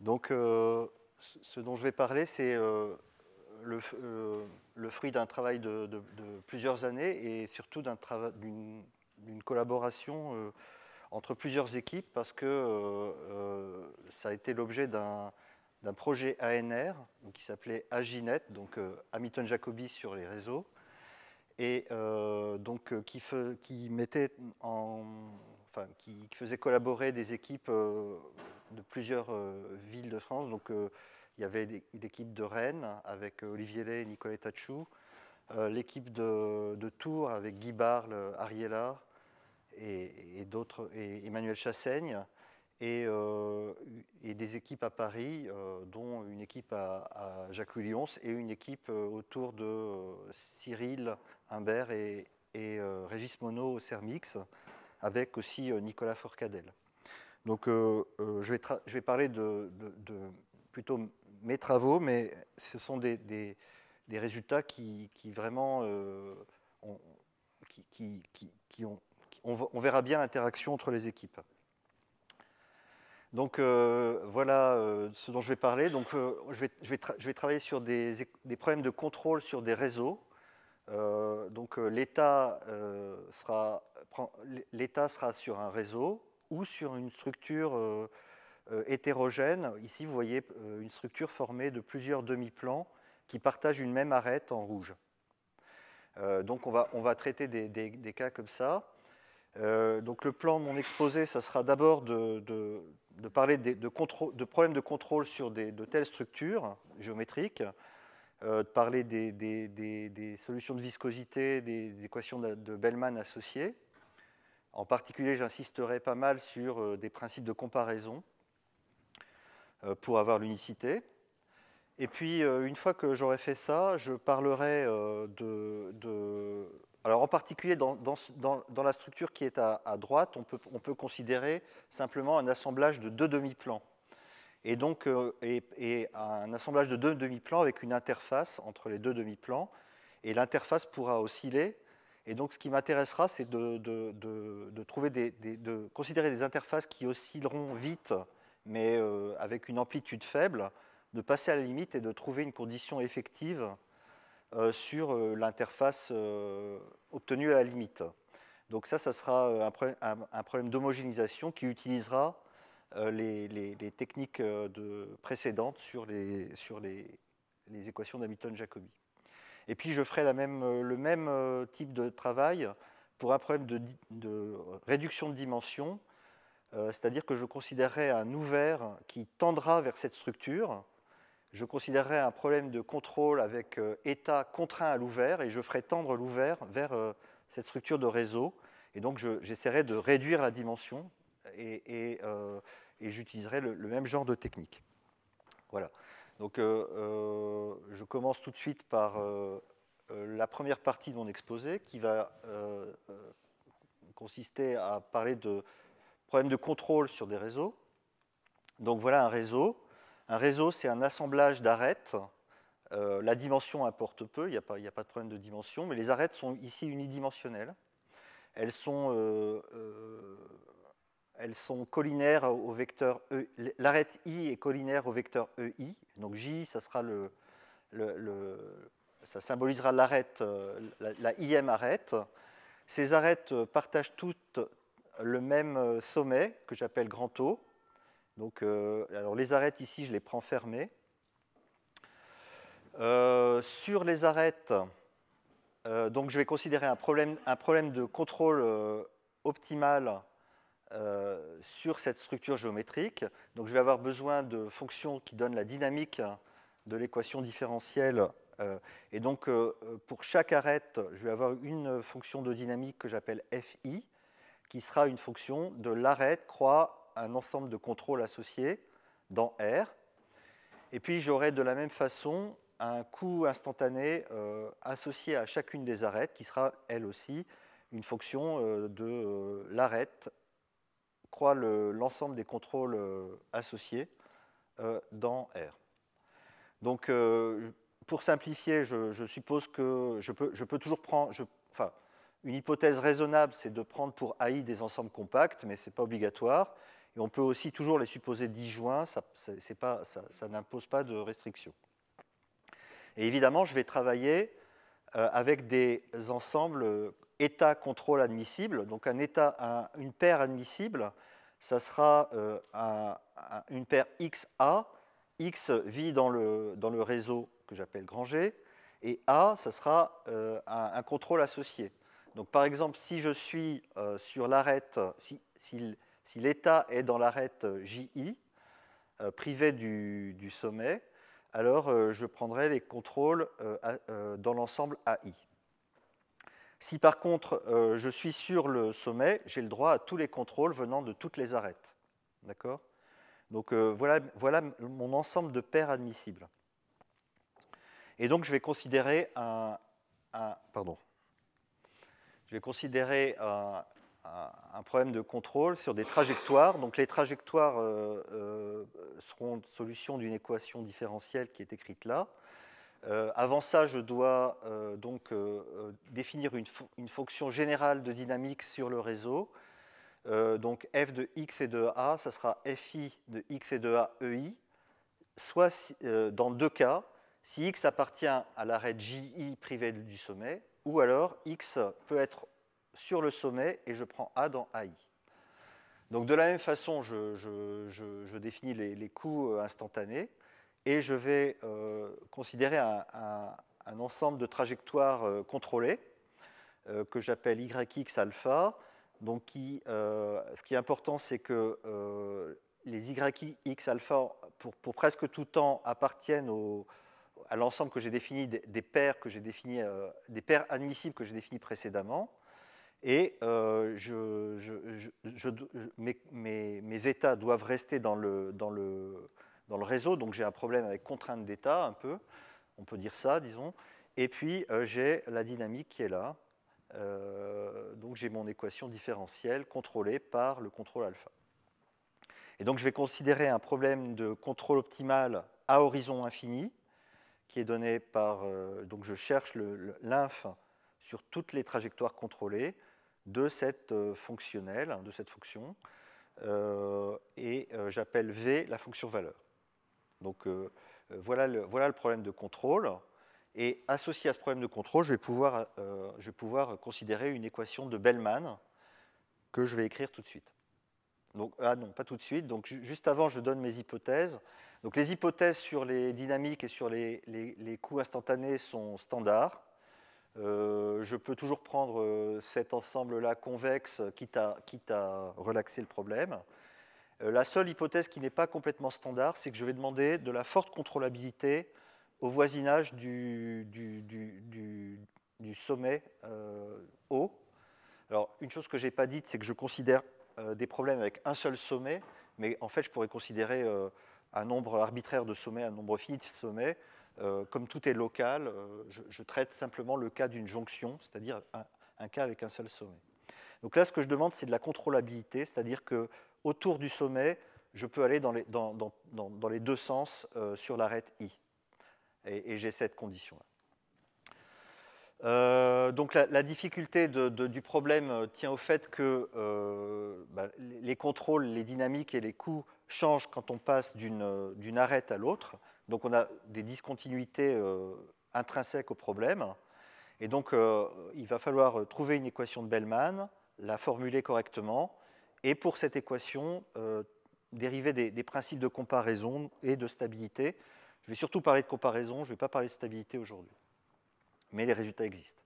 Donc, ce dont je vais parler, c'est le fruit d'un travail de plusieurs années et surtout d'une collaboration entre plusieurs équipes parce que ça a été l'objet d'un projet ANR donc, qui s'appelait Aginet, donc Hamilton-Jacobi sur les réseaux, et qui mettait qui faisait collaborer des équipes de plusieurs villes de France. Donc, il y avait l'équipe de Rennes avec Olivier Lay et Nicoletta Tchou, l'équipe de Tours avec Guy Barle, Ariella et d'autres, et Emmanuel Chassaigne, et des équipes à Paris, dont une équipe à Jacques-Louis Lyons et une équipe autour de Cyril Humbert et Régis Monod au Cermix, avec aussi Nicolas Forcadell. Donc je vais parler de plutôt mes travaux, mais ce sont des résultats qui vraiment on verra bien l'interaction entre les équipes. Donc voilà ce dont je vais parler. Donc je vais travailler sur des problèmes de contrôle sur des réseaux. Donc l'État sera sur un réseau ou sur une structure hétérogène. Ici, vous voyez une structure formée de plusieurs demi-plans qui partagent une même arête en rouge. Donc on va traiter des cas comme ça. Donc le plan de mon exposé, ça sera d'abord de parler de problèmes de contrôle sur de telles structures géométriques, de parler des solutions de viscosité, des équations de Bellman associées. En particulier, j'insisterai pas mal sur des principes de comparaison pour avoir l'unicité. Et puis, une fois que j'aurai fait ça, je parlerai alors en particulier dans la structure qui est à droite, on peut considérer simplement un assemblage de deux demi-plans. Et donc, un assemblage de deux demi-plans avec une interface entre les deux demi-plans. Et l'interface pourra osciller. Et donc, ce qui m'intéressera, c'est de considérer des interfaces qui oscilleront vite, mais avec une amplitude faible, de passer à la limite et de trouver une condition effective sur l'interface obtenue à la limite. Donc ça sera un problème d'homogénéisation qui utilisera les techniques précédentes sur les équations d'Hamilton-Jacobi. Et puis je ferai le même type de travail pour un problème de réduction de dimension, c'est-à-dire que je considérerai un ouvert qui tendra vers cette structure. Je considérerai un problème de contrôle avec état contraint à l'ouvert et je ferai tendre l'ouvert vers cette structure de réseau. Et donc j'essaierai de réduire la dimension et j'utiliserai le même genre de technique. Voilà. Donc je commence tout de suite par la première partie de mon exposé qui va consister à parler de problèmes de contrôle sur des réseaux. Donc voilà un réseau. Un réseau, c'est un assemblage d'arêtes. La dimension importe peu, il n'y a pas de problème de dimension, mais les arêtes sont ici unidimensionnelles. Elles sont collinaires au vecteur E. L'arête I est collinaire au vecteur EI. Donc J, ça symbolisera l'arête, la IM arête. Ces arêtes partagent toutes le même sommet que j'appelle grand O. Donc, alors les arêtes ici, je les prends fermées. Sur les arêtes, donc je vais considérer un problème de contrôle optimal sur cette structure géométrique. Donc je vais avoir besoin de fonctions qui donnent la dynamique de l'équation différentielle. Et donc pour chaque arête, je vais avoir une fonction de dynamique que j'appelle FI, qui sera une fonction de l'arête croix un ensemble de contrôles associés dans R. Et puis j'aurai de la même façon un coût instantané associé à chacune des arêtes, qui sera elle aussi une fonction de l'arête croix l'ensemble des contrôles associés dans R. Donc pour simplifier, je suppose que je peux toujours prendre... une hypothèse raisonnable, c'est de prendre pour AI des ensembles compacts, mais ce n'est pas obligatoire. Et on peut aussi toujours les supposer disjoints, ça n'impose pas de restriction. Et évidemment, je vais travailler avec des ensembles état contrôle admissible. Donc une paire admissible, ça sera une paire XA. X vit dans le réseau que j'appelle grand G, et A, ça sera un contrôle associé. Donc par exemple, si je suis sur l'arête, si l'état est dans l'arête JI, privé du sommet, alors je prendrai les contrôles dans l'ensemble AI. Si par contre je suis sur le sommet, j'ai le droit à tous les contrôles venant de toutes les arêtes. D'accord ? Donc voilà mon ensemble de paires admissibles. Et donc je vais considérer un problème de contrôle sur des trajectoires. Donc les trajectoires seront solution d'une équation différentielle qui est écrite là. Avant ça, je dois définir une fonction générale de dynamique sur le réseau. Donc f de x et de a, ça sera fi de x et de a ei, soit dans deux cas, si x appartient à l'arête JI privée du sommet, ou alors x peut être sur le sommet et je prends a dans AI. Donc de la même façon, je définis les coûts instantanés et je vais considérer un ensemble de trajectoires contrôlées que j'appelle yx alpha. Donc ce qui est important, c'est que les yx alpha, pour presque tout temps, appartiennent à l'ensemble que j'ai défini des paires des paires admissibles que j'ai définies précédemment. Et mes états doivent rester dans le réseau. Donc j'ai un problème avec contrainte d'état, un peu, on peut dire ça, disons. Et puis j'ai la dynamique qui est là. Donc j'ai mon équation différentielle contrôlée par le contrôle alpha. Et donc je vais considérer un problème de contrôle optimal à horizon infini, qui est donné par... donc je cherche l'inf sur toutes les trajectoires contrôlées de cette fonctionnelle, de cette fonction, et j'appelle V la fonction valeur. Donc voilà le problème de contrôle. Et associé à ce problème de contrôle, je vais pouvoir considérer une équation de Bellman que je vais écrire tout de suite. Donc, non, pas tout de suite. Donc, juste avant, je donne mes hypothèses. Donc, les hypothèses sur les dynamiques et sur les coûts instantanés sont standards. Je peux toujours prendre cet ensemble-là convexe, quitte à relaxer le problème. La seule hypothèse qui n'est pas complètement standard, c'est que je vais demander de la forte contrôlabilité au voisinage du sommet haut. Alors, une chose que je n'ai pas dite, c'est que je considère des problèmes avec un seul sommet, mais en fait, je pourrais considérer un nombre arbitraire de sommets, un nombre fini de sommets. Comme tout est local, je traite simplement le cas d'une jonction, c'est-à-dire un cas avec un seul sommet. Donc là, ce que je demande, c'est de la contrôlabilité, c'est-à-dire qu'autour du sommet, je peux aller dans les deux sens sur l'arête I. Et j'ai cette condition-là. Donc la difficulté du problème tient au fait que les contrôles, les dynamiques et les coûts changent quand on passe d'une arête à l'autre. Donc on a des discontinuités intrinsèques au problème. Et donc il va falloir trouver une équation de Bellman, la formuler correctement, et pour cette équation, dériver des principes de comparaison et de stabilité. Je vais surtout parler de comparaison, je ne vais pas parler de stabilité aujourd'hui. Mais les résultats existent.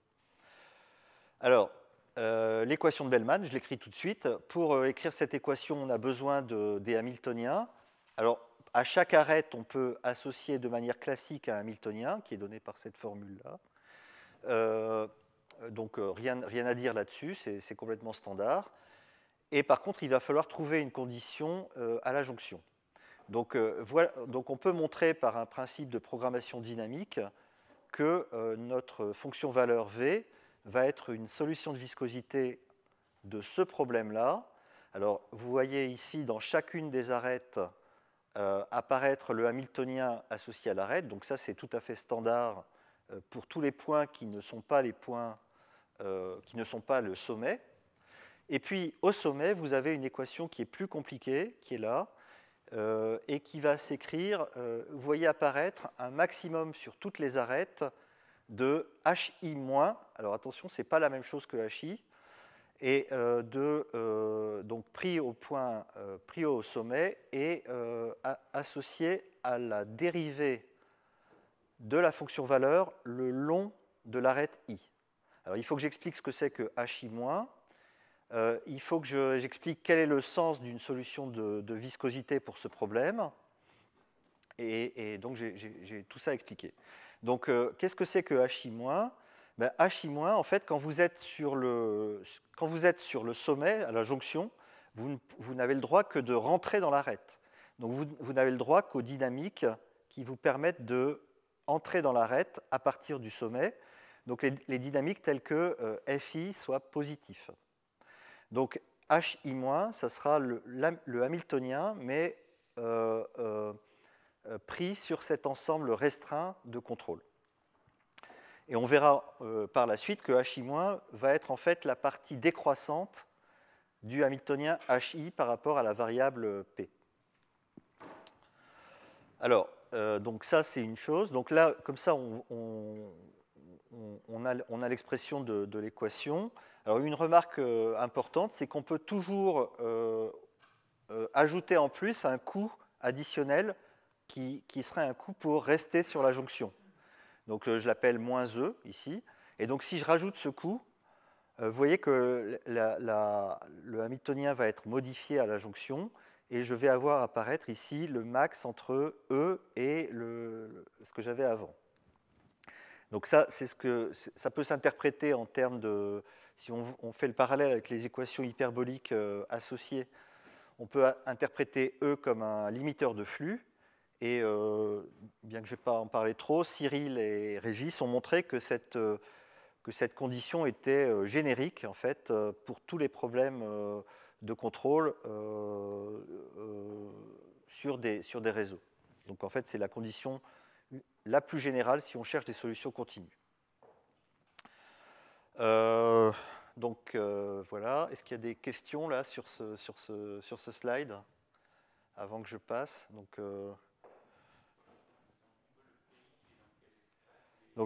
Alors, l'équation de Bellman, je l'écris tout de suite. Pour écrire cette équation, on a besoin des Hamiltoniens. Alors, à chaque arête, on peut associer de manière classique un Hamiltonien, qui est donné par cette formule-là. Donc, rien à dire là-dessus, c'est complètement standard. Et par contre, il va falloir trouver une condition à la jonction. Donc on peut montrer par un principe de programmation dynamique que notre fonction valeur V va être une solution de viscosité de ce problème-là. Alors, vous voyez ici, dans chacune des arêtes, apparaître le Hamiltonien associé à l'arête. Donc ça, c'est tout à fait standard pour tous les points qui ne sont pas les points, qui ne sont pas le sommet. Et puis au sommet, vous avez une équation qui est plus compliquée, qui est là, et qui va s'écrire, vous voyez apparaître un maximum sur toutes les arêtes de HI-, alors attention, ce n'est pas la même chose que HI, et donc pris au sommet et associé à la dérivée de la fonction valeur le long de l'arête I. Alors il faut que j'explique ce que c'est que HI-. Il faut que j'explique quel est le sens d'une solution de viscosité pour ce problème. Et donc j'ai tout ça expliqué. Donc qu'est-ce que c'est que HI-? Ben, HI-, en fait, quand vous êtes sur le sommet, à la jonction, vous n'avez le droit que de rentrer dans l'arête. Donc vous n'avez le droit qu'aux dynamiques qui vous permettent de entrer dans l'arête à partir du sommet. Donc les dynamiques telles que Fi soit positif. Donc HI-, ça sera le hamiltonien, mais pris sur cet ensemble restreint de contrôle. Et on verra par la suite que HI- va être en fait la partie décroissante du hamiltonien HI par rapport à la variable P. Alors, donc ça c'est une chose. Donc là, comme ça, on a l'expression de l'équation. Alors une remarque importante, c'est qu'on peut toujours ajouter en plus un coût additionnel qui serait un coût pour rester sur la jonction. Donc je l'appelle -E ici. Et donc si je rajoute ce coût, vous voyez que le hamiltonien va être modifié à la jonction et je vais avoir apparaître ici le max entre E et ce que j'avais avant. Donc ça peut s'interpréter en termes de... Si on fait le parallèle avec les équations hyperboliques associées, on peut interpréter E comme un limiteur de flux. Et bien que je ne vais pas en parler trop, Cyril et Régis ont montré que cette condition était générique en fait, pour tous les problèmes de contrôle sur des réseaux. Donc en fait, c'est la condition la plus générale si on cherche des solutions continues. Donc voilà, est-ce qu'il y a des questions là sur ce slide avant que je passe? Donc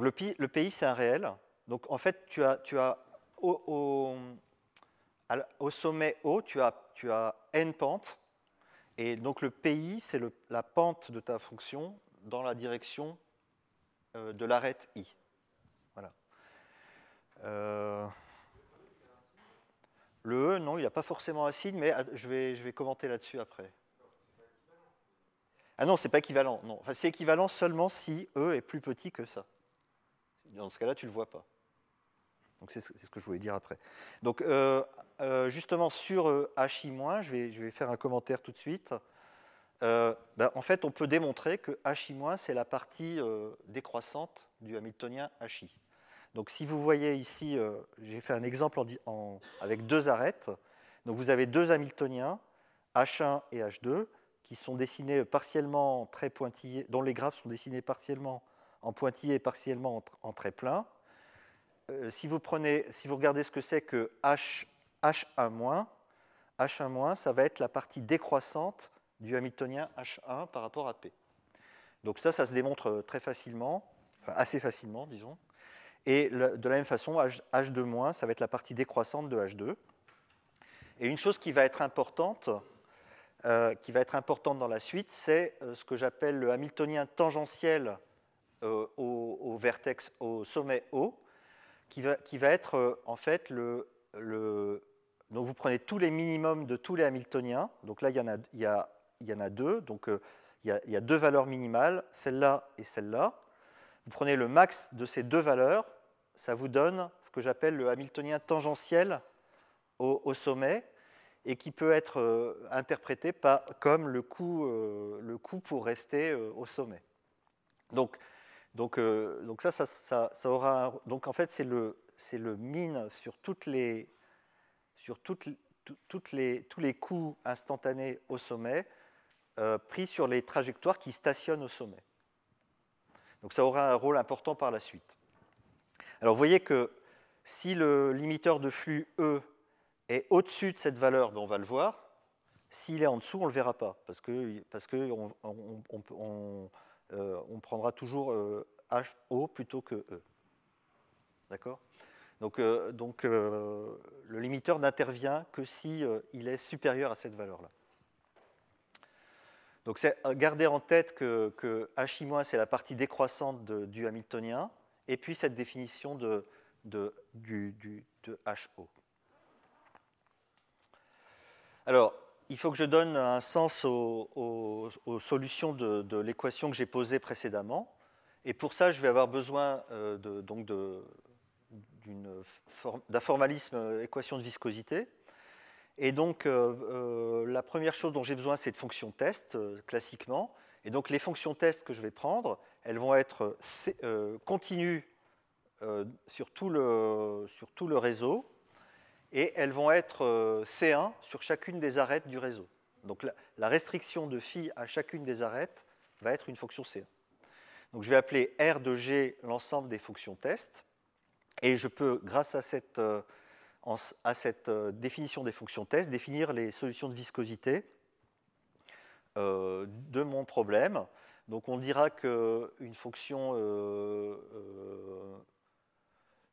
le pays, c'est un réel. Donc en fait, tu as au sommet haut, tu as n pentes. Et donc le pays, c'est la pente de ta fonction dans la direction de l'arête I. Voilà. Le E, non, il n'y a pas forcément un signe, mais je vais commenter là-dessus après. Ah non, c'est pas équivalent. Non. Enfin, c'est équivalent seulement si E est plus petit que ça. Dans ce cas-là, tu ne le vois pas. Donc c'est ce que je voulais dire après. Donc justement sur HI-, je vais faire un commentaire tout de suite. En fait, on peut démontrer que HI-, c'est la partie décroissante du hamiltonien HI. Donc si vous voyez ici, j'ai fait un exemple avec deux arêtes. Donc vous avez deux hamiltoniens, H1 et H2, qui sont dessinés partiellement très pointillés, dont les graphes sont dessinés partiellement en pointillés et partiellement en très plein. Si vous regardez ce que c'est que H1-, ça va être la partie décroissante du hamiltonien H1 par rapport à P. Donc ça se démontre très facilement, enfin assez facilement, disons. Et de la même façon, H2-, ça va être la partie décroissante de H2. Et une chose qui va être importante dans la suite, c'est ce que j'appelle le hamiltonien tangentiel au vertex, au sommet O, qui va être en fait donc vous prenez tous les minimums de tous les hamiltoniens. Donc là, il y en a deux. Donc il y a deux valeurs minimales, celle-là et celle-là. Vous prenez le max de ces deux valeurs, ça vous donne ce que j'appelle le hamiltonien tangentiel au sommet, et qui peut être interprété comme le coût pour rester au sommet. Donc ça aura donc en fait c'est le min sur tous les coûts instantanés au sommet pris sur les trajectoires qui stationnent au sommet. Donc ça aura un rôle important par la suite. Alors vous voyez que si le limiteur de flux E est au-dessus de cette valeur, ben, on va le voir. S'il est en dessous, on ne le verra pas, parce que on prendra toujours HO plutôt que E. D'accord ? Donc, le limiteur n'intervient que si il est supérieur à cette valeur-là. Donc, gardez en tête que Hi- c'est la partie décroissante du hamiltonien, et puis cette définition de HO. Alors, il faut que je donne un sens aux solutions de l'équation que j'ai posée précédemment. Et pour ça, je vais avoir besoin d'un formalisme équation de viscosité. Et donc, la première chose dont j'ai besoin, c'est de fonctions test, classiquement. Et donc, les fonctions test que je vais prendre, elles vont être continues sur tout le réseau, et elles vont être C1 sur chacune des arêtes du réseau. Donc, la restriction de phi à chacune des arêtes va être une fonction C1. Donc, je vais appeler R de G l'ensemble des fonctions test, et je peux, grâce à cette définition des fonctions test, définir les solutions de viscosité de mon problème. Donc on dira qu'une fonction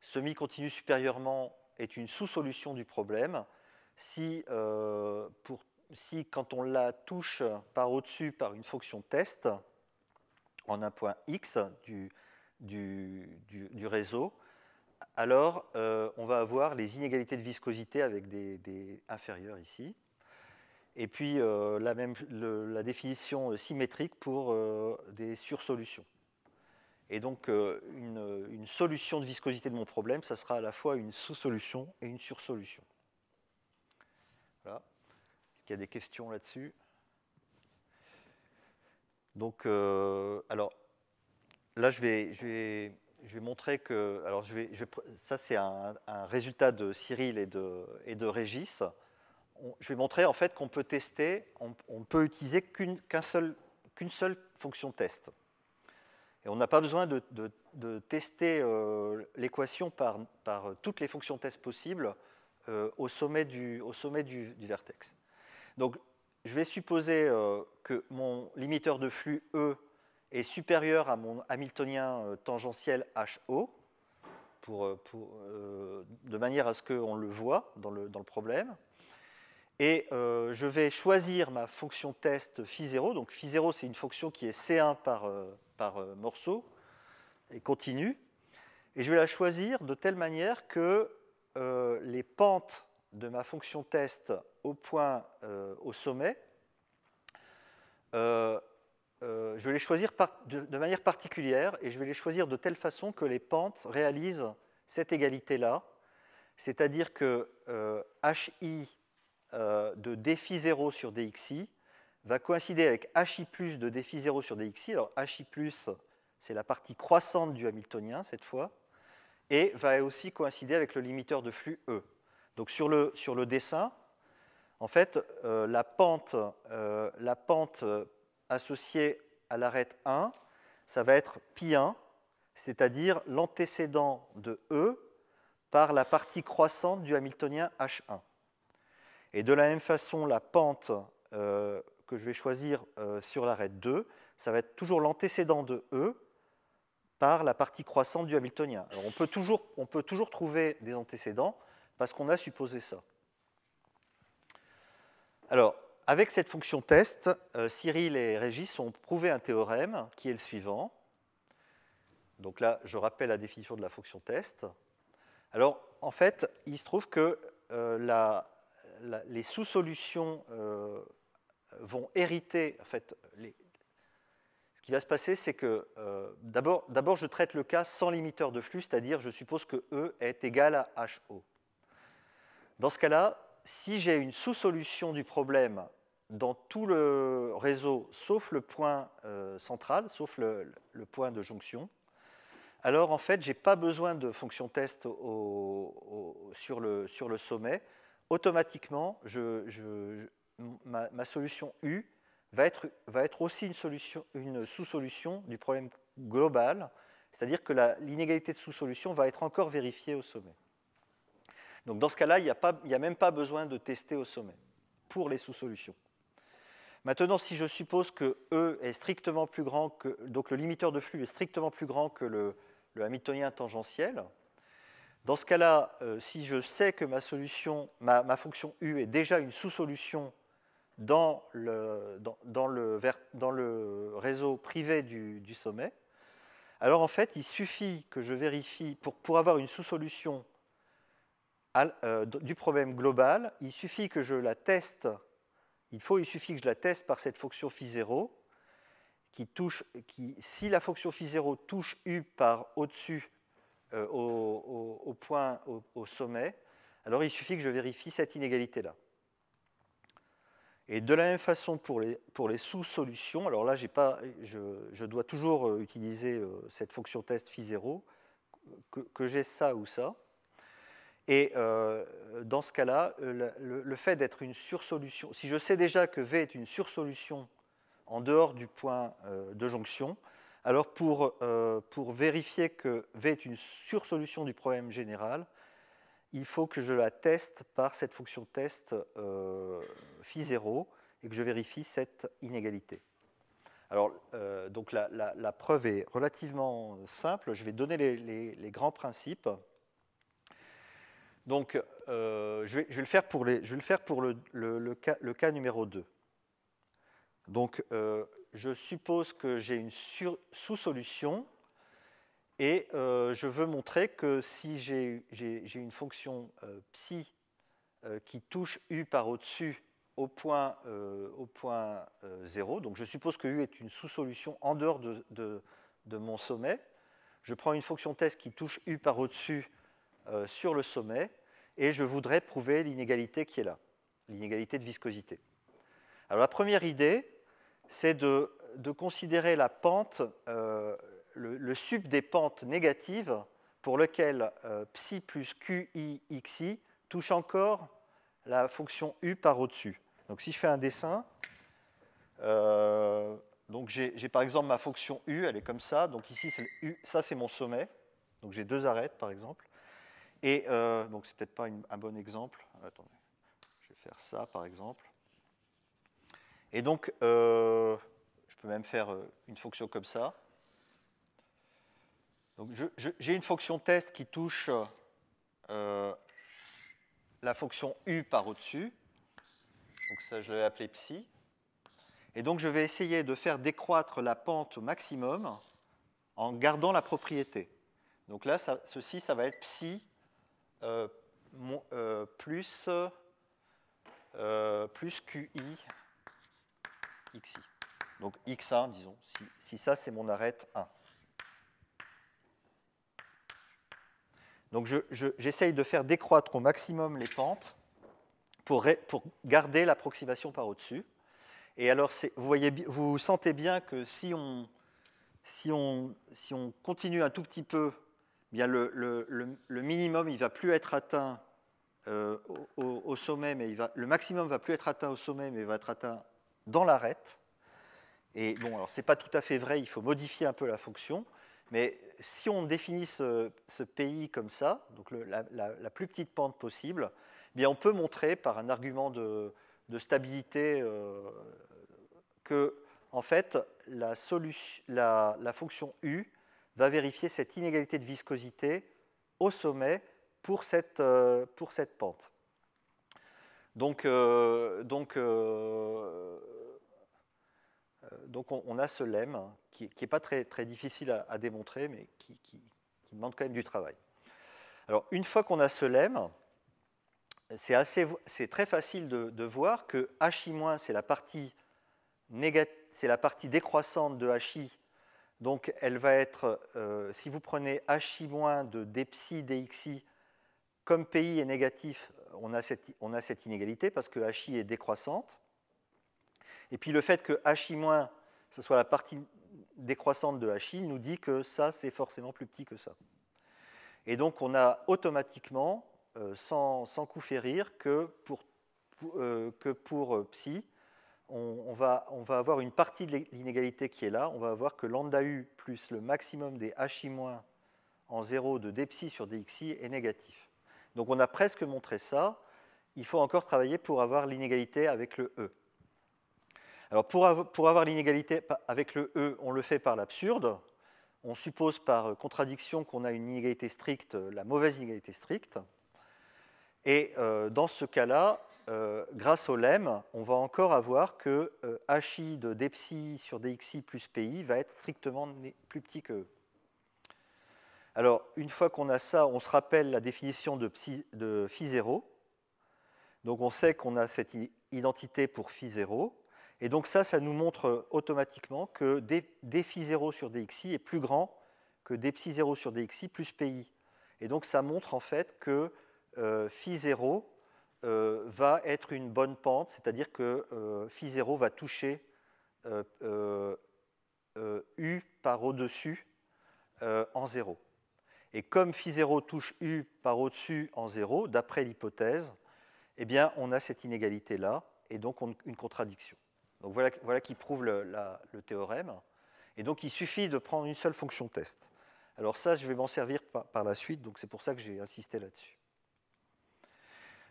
semi-continue supérieurement est une sous-solution du problème si quand on la touche par au-dessus par une fonction test en un point X du réseau, alors on va avoir les inégalités de viscosité avec des inférieurs ici. Et puis la définition symétrique pour des sursolutions. Et donc une solution de viscosité de mon problème, ça sera à la fois une sous-solution et une sursolution. Voilà. Est-ce qu'il y a des questions là-dessus? Donc, alors, là, je vais montrer que... Alors, ça, c'est un résultat de Cyril et de Régis. Je vais montrer en fait qu'on peut tester, on peut utiliser qu'une seule fonction test. Et on n'a pas besoin de tester l'équation par toutes les fonctions test possibles au sommet du vertex. Donc, je vais supposer que mon limiteur de flux E est supérieur à mon hamiltonien tangentiel HO, de manière à ce qu'on le voit dans le problème. Et je vais choisir ma fonction test phi0. Donc phi0, c'est une fonction qui est C1 par morceau et continue. Et je vais la choisir de telle manière que les pentes de ma fonction test au sommet, je vais les choisir de manière particulière, et je vais les choisir de telle façon que les pentes réalisent cette égalité-là, c'est-à-dire que HI de dφ0 sur dxi va coïncider avec HI plus de dφ0 sur dxi. Alors HI plus, c'est la partie croissante du hamiltonien cette fois, et va aussi coïncider avec le limiteur de flux E. Donc sur le dessin, en fait, la pente associée à l'arête 1, ça va être pi1, c'est-à-dire l'antécédent de E par la partie croissante du hamiltonien H1. Et de la même façon, la pente que je vais choisir sur l'arête 2, ça va être toujours l'antécédent de E par la partie croissante du hamiltonien. Alors on peut toujours trouver des antécédents parce qu'on a supposé ça. Alors, avec cette fonction test, Cyril et Régis ont prouvé un théorème qui est le suivant. Donc là, je rappelle la définition de la fonction test. Alors, en fait, il se trouve que les sous-solutions vont hériter. En fait, ce qui va se passer, c'est que d'abord, je traite le cas sans limiteur de flux, c'est-à-dire je suppose que E est égal à HO. Dans ce cas-là, si j'ai une sous-solution du problème dans tout le réseau, sauf le point central, sauf le point de jonction, alors en fait, je n'ai pas besoin de fonction test sur le sommet. Automatiquement, ma solution U va être aussi une sous-solution du problème global, c'est-à-dire que l'inégalité de sous-solution va être encore vérifiée au sommet. Donc dans ce cas-là, il n'y a même pas besoin de tester au sommet pour les sous-solutions. Maintenant, si je suppose que E est strictement plus grand que, donc le limiteur de flux est strictement plus grand que le hamiltonien tangentiel, dans ce cas-là, si je sais que ma fonction U est déjà une sous-solution dans le réseau privé du sommet, alors en fait, il suffit que je vérifie, pour avoir une sous-solution du problème global, il suffit que je la teste. Il suffit que je la teste par cette fonction phi0 si la fonction phi0 touche U par au-dessus au point au sommet, alors il suffit que je vérifie cette inégalité-là. Et de la même façon pour les sous-solutions, alors là je dois toujours utiliser cette fonction test phi0, que j'ai ça ou ça. Et dans ce cas-là, le fait d'être une sursolution, si je sais déjà que V est une sursolution en dehors du point de jonction, alors pour vérifier que V est une sursolution du problème général, il faut que je la teste par cette fonction test phi0 et que je vérifie cette inégalité. Alors, donc la preuve est relativement simple. Je vais donner les grands principes. Donc, je vais le faire pour le cas numéro 2. Donc, je suppose que j'ai une sous-solution et je veux montrer que si j'ai une fonction psi qui touche U par au-dessus au point 0, donc je suppose que U est une sous-solution en dehors de mon sommet, je prends une fonction test qui touche U par au-dessus sur le sommet, et je voudrais prouver l'inégalité qui est là, l'inégalité de viscosité. Alors la première idée, c'est de considérer la pente, le sub des pentes négatives pour lequel psi plus qi xi touche encore la fonction U par au-dessus. Donc si je fais un dessin, donc j'ai par exemple ma fonction U, elle est comme ça, donc ici c'est U, ça c'est mon sommet, donc j'ai deux arêtes par exemple. Et donc, c'est peut-être pas un bon exemple. Attendez, je vais faire ça, par exemple. Et donc, je peux même faire une fonction comme ça. Donc, j'ai une fonction test qui touche la fonction U par au-dessus. Donc, ça, je l'avais appelé psi. Et donc, je vais essayer de faire décroître la pente au maximum en gardant la propriété. Donc là, ceci, ça va être psi plus QI XI. Donc X1, disons, si ça c'est mon arête 1. Donc j'essaye de faire décroître au maximum les pentes pour garder l'approximation par au-dessus. Et alors, vous sentez bien que si on continue un tout petit peu, bien le minimum, il ne va plus être atteint au sommet, mais le maximum ne va plus être atteint au sommet, mais il va être atteint dans l'arête. Et bon, alors ce n'est pas tout à fait vrai, il faut modifier un peu la fonction, mais si on définit ce PI comme ça, donc la plus petite pente possible, eh bien on peut montrer par un argument de stabilité que, en fait, la fonction U va vérifier cette inégalité de viscosité au sommet pour cette pente. Donc on a ce lemme qui n'est pas très, très difficile à démontrer, mais qui demande quand même du travail. Alors, une fois qu'on a ce lemme, c'est très facile de voir que Hi- c'est la partie décroissante de Hi. Donc, elle va être, si vous prenez Hi- de dψ dxi, comme Pi est négatif, on a cette inégalité parce que Hi est décroissante. Et puis le fait que Hi-, ce soit la partie décroissante de Hi, nous dit que ça, c'est forcément plus petit que ça. Et donc, on a automatiquement, sans coup férir, que pour psi, on va avoir une partie de l'inégalité qui est là. On va avoir que lambda u plus le maximum des Hi- en 0 de dψ sur dxi est négatif. Donc on a presque montré ça. Il faut encore travailler pour avoir l'inégalité avec le E. Alors pour avoir l'inégalité avec le E, on le fait par l'absurde. On suppose par contradiction qu'on a une inégalité stricte, la mauvaise inégalité stricte. Et dans ce cas-là, grâce au lemme, on va encore avoir que HI de dψ sur dxi plus pi va être strictement plus petit que E. Alors, une fois qu'on a ça, on se rappelle la définition de phi0. Donc on sait qu'on a cette identité pour phi0. Et donc ça nous montre automatiquement que dφ0 sur dxi est plus grand que dψ0 sur dxi plus pi. Et donc ça montre en fait que phi0 va être une bonne pente, c'est-à-dire que phi0 va toucher U par au-dessus en 0. Et comme phi0 touche U par au-dessus en 0, d'après l'hypothèse, eh bien, on a cette inégalité-là, et donc une contradiction. Donc voilà qui prouve le théorème. Et donc il suffit de prendre une seule fonction test. Alors ça, je vais m'en servir par la suite, donc c'est pour ça que j'ai insisté là-dessus.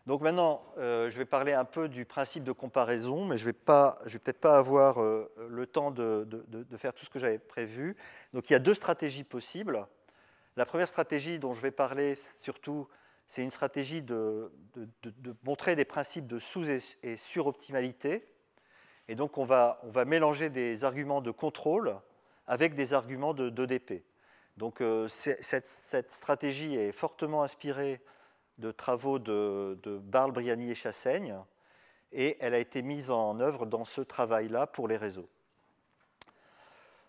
Donc maintenant, je vais parler un peu du principe de comparaison, mais je vais peut-être pas avoir le temps de faire tout ce que j'avais prévu. Donc il y a deux stratégies possibles. La première stratégie dont je vais parler surtout, c'est une stratégie de montrer des principes de sous- et suroptimalité. Et donc on va mélanger des arguments de contrôle avec des arguments de DP. Donc cette stratégie est fortement inspirée de travaux de Barle, Briani et Chassaigne, et elle a été mise en œuvre dans ce travail-là pour les réseaux.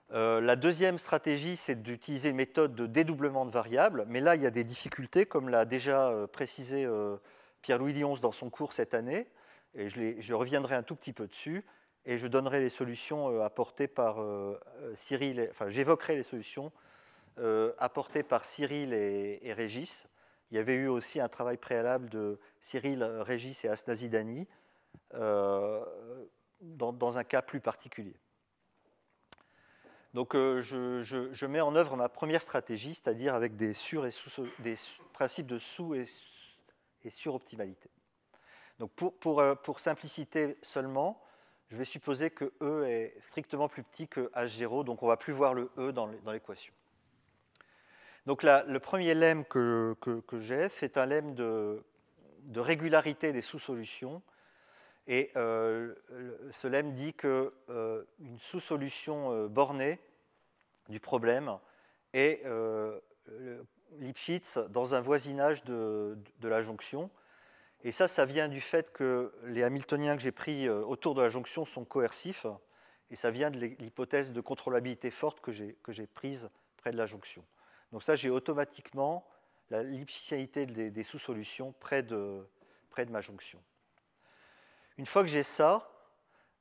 La deuxième stratégie, c'est d'utiliser une méthode de dédoublement de variables, mais là, il y a des difficultés, comme l'a déjà précisé Pierre-Louis Lyons dans son cours cette année, et je reviendrai un tout petit peu dessus, et je donnerai les solutions apportées par Cyril, enfin, j'évoquerai les solutions apportées par Cyril et Régis. Il y avait eu aussi un travail préalable de Cyril, Régis et Asnazi Dani dans un cas plus particulier. Donc je mets en œuvre ma première stratégie, c'est-à-dire avec des principes de sous- et suroptimalité. Donc pour simplicité seulement, je vais supposer que E est strictement plus petit que H0, donc on ne va plus voir le E dans l'équation. Donc le premier lemme que j'ai, c'est un lemme de régularité des sous-solutions. Et ce lemme dit qu'une sous-solution bornée du problème est Lipschitz dans un voisinage de la jonction. Et ça vient du fait que les Hamiltoniens que j'ai pris autour de la jonction sont coercifs, et ça vient de l'hypothèse de contrôlabilité forte que j'ai prise près de la jonction. Donc ça, j'ai automatiquement la lipschitzialité des sous-solutions près de ma jonction. Une fois que j'ai ça,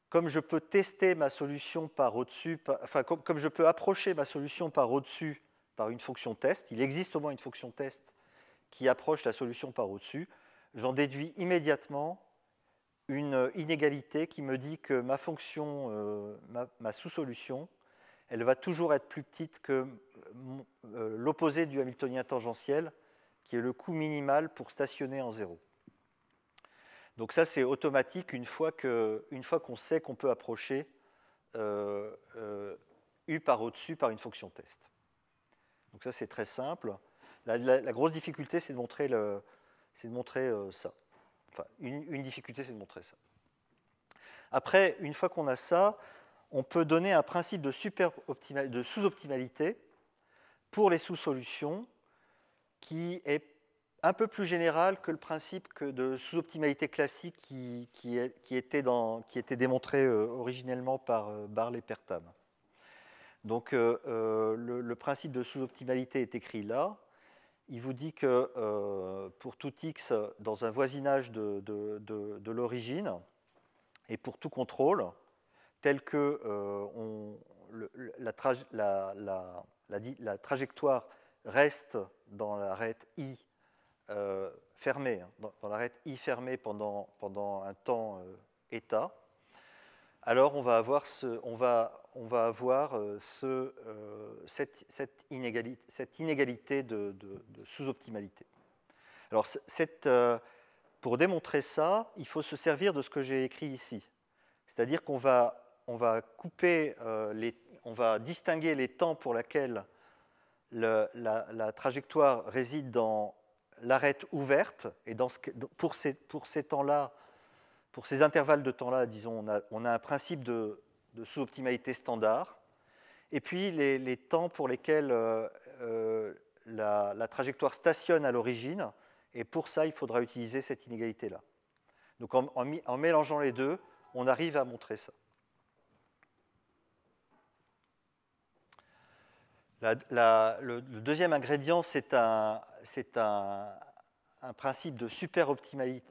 comme je peux tester ma solution par au-dessus, enfin, comme je peux approcher ma solution par au-dessus par une fonction test, il existe au moins une fonction test qui approche la solution par au-dessus, j'en déduis immédiatement une inégalité qui me dit que ma fonction, ma sous-solution, elle va toujours être plus petite que l'opposé du Hamiltonien tangentiel, qui est le coût minimal pour stationner en 0. Donc ça, c'est automatique une fois qu'on sait qu'on peut approcher U par au-dessus par une fonction test. Donc ça, c'est très simple. La grosse difficulté, c'est de montrer, ça. Enfin, une difficulté, c'est de montrer ça. Après, une fois qu'on a ça, on peut donner un principe de sous-optimalité pour les sous-solutions qui est un peu plus général que le principe de sous-optimalité classique qui était démontré originellement par Barle et Pertam. Donc le principe de sous-optimalité est écrit là. Il vous dit que pour tout x dans un voisinage de l'origine et pour tout contrôle, tel que la trajectoire reste dans l'arête I fermée, dans l'arête I fermée pendant un temps état, alors on va avoir cette inégalité de sous-optimalité. Alors, pour démontrer ça, il faut se servir de ce que j'ai écrit ici. C'est-à-dire qu'on va couper, on va distinguer les temps pour lesquels la trajectoire réside dans l'arête ouverte, et pour ces temps-là, pour ces intervalles de temps-là, disons, on a un principe de sous-optimalité standard, et puis les temps pour lesquels la trajectoire stationne à l'origine, et pour ça, il faudra utiliser cette inégalité-là. Donc en mélangeant les deux, on arrive à montrer ça. Le deuxième ingrédient, c'est un principe de suroptimalité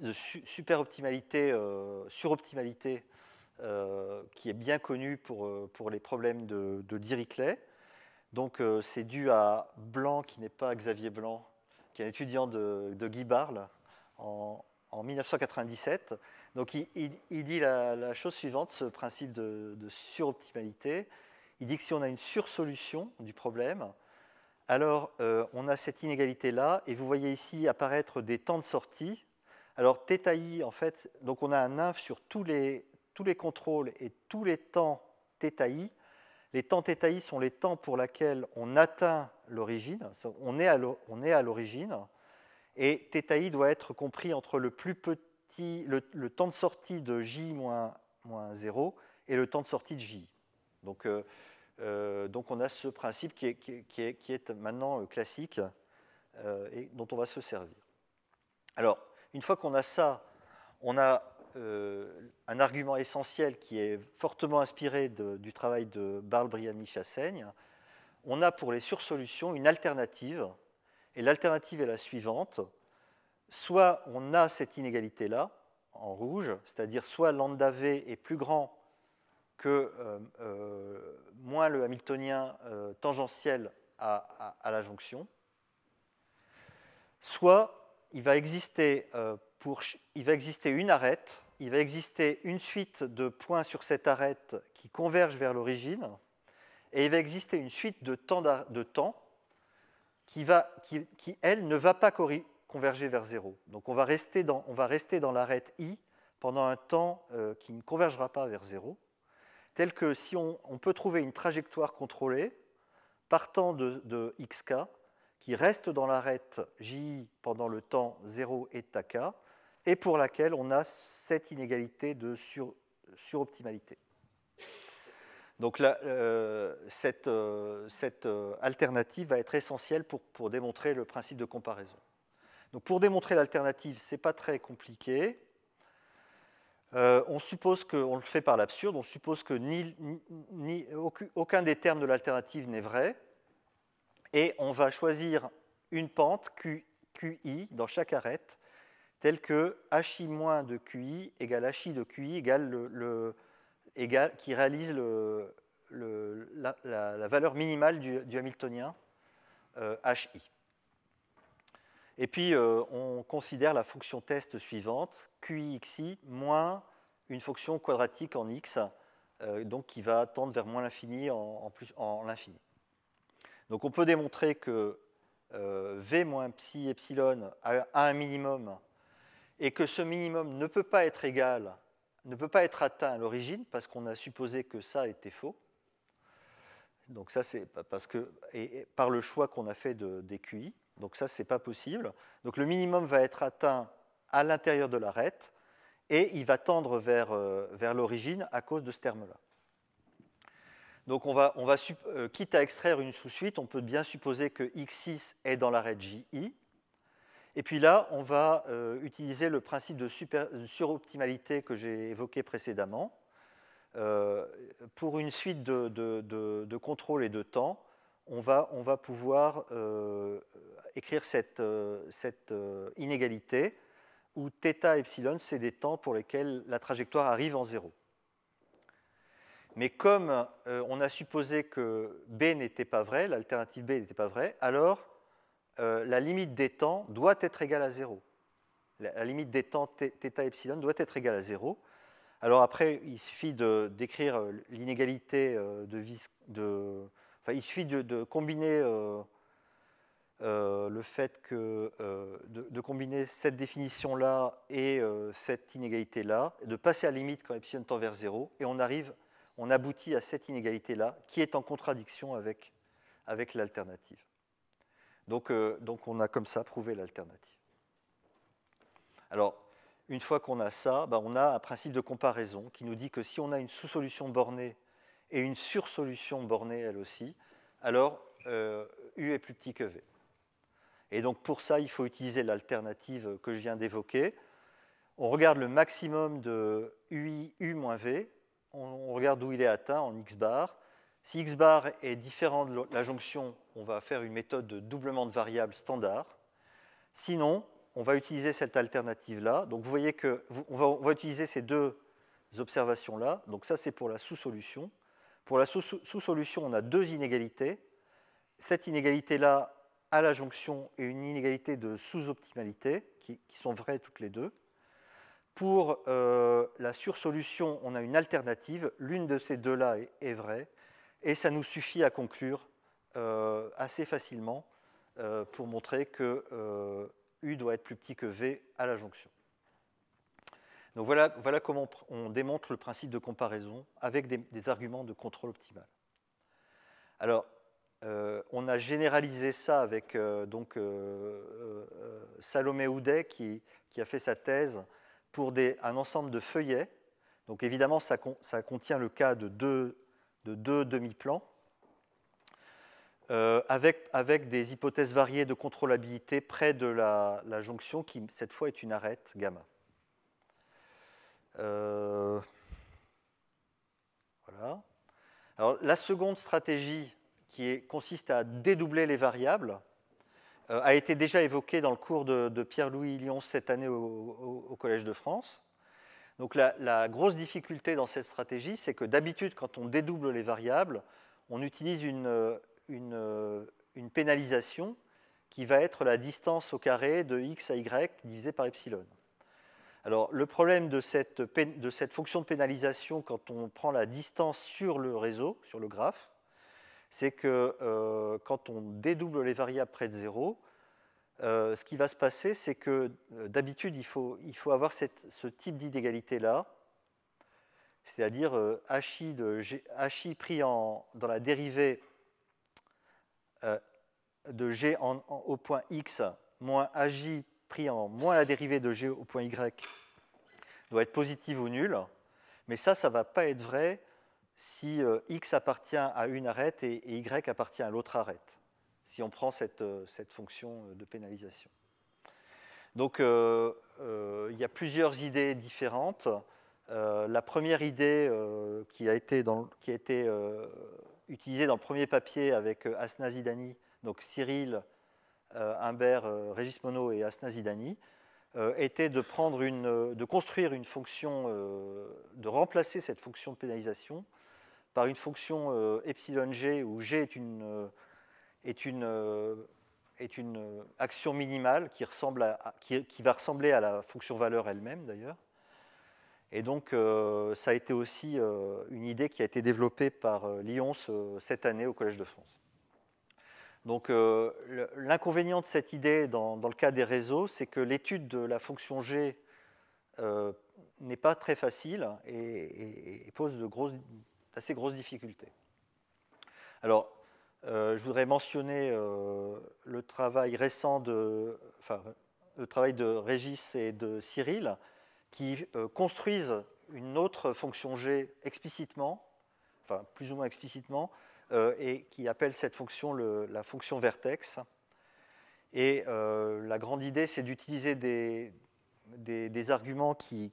qui est bien connu pour les problèmes de Dirichlet. Donc c'est dû à Blanc, qui n'est pas Xavier Blanc, qui est un étudiant de Guy Barle en 1997. Donc il dit la chose suivante, ce principe de suroptimalité. Il dit que si on a une sursolution du problème, alors on a cette inégalité-là, et vous voyez ici apparaître des temps de sortie. Alors θi, en fait, donc on a un inf sur tous les contrôles et tous les temps θi. Les temps θi sont les temps pour lesquels on atteint l'origine, on est à l'origine, et θi doit être compris entre le plus petit, le temps de sortie de j moins 0 et le temps de sortie de j. Donc on a ce principe qui est maintenant classique et dont on va se servir. Alors, une fois qu'on a ça, on a un argument essentiel qui est fortement inspiré du travail de Barle, Briani, Chassaigne. On a pour les sursolutions une alternative, et l'alternative est la suivante. Soit on a cette inégalité-là, en rouge, c'est-à-dire soit lambda v est plus grand que moins le hamiltonien tangentiel à la jonction, soit il va exister une arête, il va exister une suite de points sur cette arête qui convergent vers l'origine, et il va exister une suite de temps qui elle, ne va pas converger vers 0. Donc on va rester dans l'arête i pendant un temps qui ne convergera pas vers 0, tel que si on peut trouver une trajectoire contrôlée partant de xk, qui reste dans l'arête ji pendant le temps 0 et k, et pour laquelle on a cette inégalité de suroptimalité. Donc là, cette alternative va être essentielle pour démontrer le principe de comparaison. Donc pour démontrer l'alternative, ce n'est pas très compliqué. On suppose on le fait par l'absurde, on suppose que aucun des termes de l'alternative n'est vrai, et on va choisir une pente QI dans chaque arête, telle que HI moins de QI égale HI de QI qui réalise la valeur minimale du hamiltonien HI. Et puis, on considère la fonction test suivante, QIXI moins une fonction quadratique en x, donc qui va tendre vers moins l'infini en l'infini. Donc, on peut démontrer que V moins psi epsilon a un minimum, et que ce minimum ne peut pas être atteint à l'origine, parce qu'on a supposé que ça était faux. Donc ça, c'est parce que, par le choix qu'on a fait des QI. Donc ça, ce n'est pas possible. Donc le minimum va être atteint à l'intérieur de l'arête, et il va tendre vers l'origine à cause de ce terme-là. Donc quitte à extraire une sous-suite, on peut bien supposer que x6 est dans l'arête JI. Et puis là, on va utiliser le principe de suroptimalité que j'ai évoqué précédemment. Pour une suite de contrôles et de temps, on va pouvoir écrire cette inégalité où θ epsilon, c'est des temps pour lesquels la trajectoire arrive en 0. Mais comme on a supposé que B n'était pas vrai, l'alternative B n'était pas vraie, alors la limite des temps doit être égale à 0. La limite des temps θ epsilon doit être égale à 0. Alors après, il suffit d'écrire l'inégalité il suffit de combiner le fait que, de combiner cette définition-là et cette inégalité-là, de passer à la limite quand epsilon tend vers 0, et on aboutit à cette inégalité-là qui est en contradiction avec l'alternative. Donc on a comme ça prouvé l'alternative. Alors, une fois qu'on a ça, on a un principe de comparaison qui nous dit que si on a une sous-solution bornée et une sursolution bornée elle aussi, alors U est plus petit que V. Et donc pour ça, il faut utiliser l'alternative que je viens d'évoquer. On regarde le maximum de UI U moins V, on regarde où il est atteint en X bar. Si X bar est différent de la jonction, on va faire une méthode de doublement de variables standard. Sinon, on va utiliser cette alternative-là. Donc vous voyez qu'on va utiliser ces deux observations-là. Donc ça, c'est pour la sous-solution. Pour la sous-solution, on a deux inégalités. Cette inégalité-là à la jonction et une inégalité de sous-optimalité, qui sont vraies toutes les deux. Pour la sursolution, on a une alternative. L'une de ces deux-là est vraie. Et ça nous suffit à conclure assez facilement pour montrer que U doit être plus petit que V à la jonction. Donc voilà comment on démontre le principe de comparaison avec des arguments de contrôle optimal. Alors, on a généralisé ça avec Salomé Houdet qui a fait sa thèse pour un ensemble de feuillets. Donc évidemment, ça contient le cas de deux demi-plans avec des hypothèses variées de contrôlabilité près de la jonction qui, cette fois, est une arête gamma. Voilà. Alors, la seconde stratégie qui consiste à dédoubler les variables a été déjà évoquée dans le cours de Pierre-Louis Lyons cette année au Collège de France. Donc la grosse difficulté dans cette stratégie, c'est que d'habitude, quand on dédouble les variables, on utilise une pénalisation qui va être la distance au carré de x à y divisé par epsilon. Alors, le problème de cette fonction de pénalisation quand on prend la distance sur le réseau, sur le graphe, c'est que quand on dédouble les variables près de 0, ce qui va se passer, c'est que d'habitude, il faut avoir ce type d'inégalité-là, c'est-à-dire HI pris dans la dérivée de G au point X moins AJ pris en moins la dérivée de G au point Y doit être positive ou nulle. Mais ça ne va pas être vrai si X appartient à une arête et Y appartient à l'autre arête, si on prend cette fonction de pénalisation. Donc, il y a plusieurs idées différentes. La première idée qui a été utilisée dans le premier papier avec Asna Zidani, donc Cyril, Humbert, Régis Monod et Asna Zidani, était de construire une fonction, de remplacer cette fonction de pénalisation par une fonction epsilon g, où g est une action minimale qui va ressembler à la fonction valeur elle-même d'ailleurs. Et donc, ça a été aussi une idée qui a été développée par Lyons cette année au Collège de France. Donc, l'inconvénient de cette idée dans le cas des réseaux, c'est que l'étude de la fonction G n'est pas très facile et pose d'assez grosses difficultés. Alors, je voudrais mentionner le travail récent le travail de Régis et de Cyril qui construisent une autre fonction G explicitement, enfin plus ou moins explicitement, et qui appelle cette fonction la fonction vertex. Et la grande idée, c'est d'utiliser des arguments qui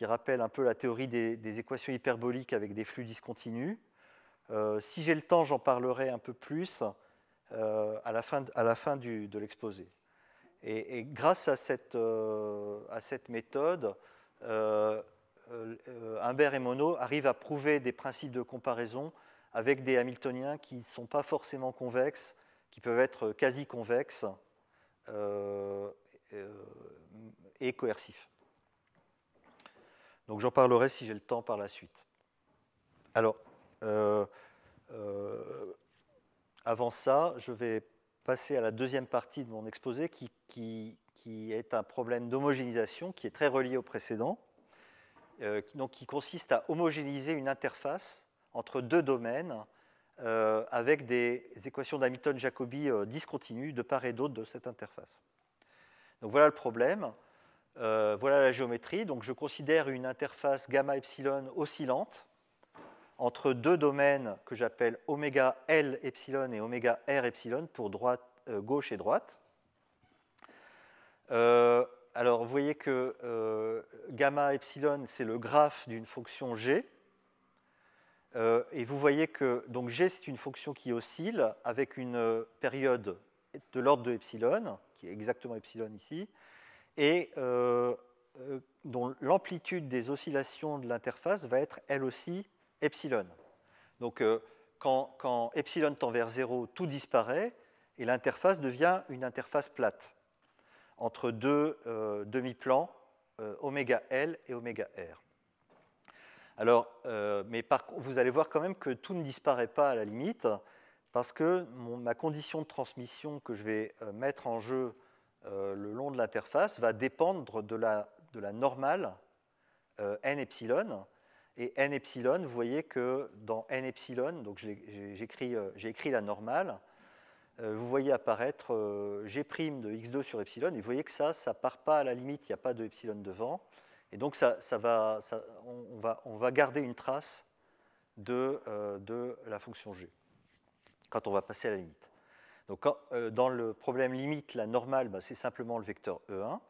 rappellent un peu la théorie des équations hyperboliques avec des flux discontinus. Si j'ai le temps, j'en parlerai un peu plus à la fin de l'exposé. Et grâce à cette méthode, Humbert et Monod arrivent à prouver des principes de comparaison avec des hamiltoniens qui ne sont pas forcément convexes, qui peuvent être quasi-convexes et coercifs. Donc j'en parlerai si j'ai le temps par la suite. Alors, avant ça, je vais passer à la deuxième partie de mon exposé qui est un problème d'homogénéisation qui est très relié au précédent, donc qui consiste à homogénéiser une interface entre deux domaines avec des équations d'Hamilton-Jacobi discontinues de part et d'autre de cette interface. Donc voilà le problème, voilà la géométrie. Donc je considère une interface gamma-epsilon oscillante entre deux domaines que j'appelle oméga L epsilon et oméga R epsilon pour gauche et droite. Alors vous voyez que gamma epsilon, c'est le graphe d'une fonction G. Et vous voyez que donc G, c'est une fonction qui oscille avec une période de l'ordre de epsilon, qui est exactement epsilon ici, et dont l'amplitude des oscillations de l'interface va être elle aussi epsilon. Donc quand epsilon tend vers 0, tout disparaît, et l'interface devient une interface plate entre deux demi-plans, oméga L et oméga R. Alors, mais vous allez voir quand même que tout ne disparaît pas à la limite, parce que ma condition de transmission que je vais mettre en jeu le long de l'interface va dépendre de la normale n epsilon. Et n epsilon, vous voyez que dans n epsilon, donc j'ai écrit la normale, vous voyez apparaître g' de x2 sur epsilon, et vous voyez que ça ne part pas à la limite, il n'y a pas de epsilon devant. Et donc on va garder une trace de la fonction g quand on va passer à la limite. Donc dans le problème limite, la normale, c'est simplement le vecteur E1.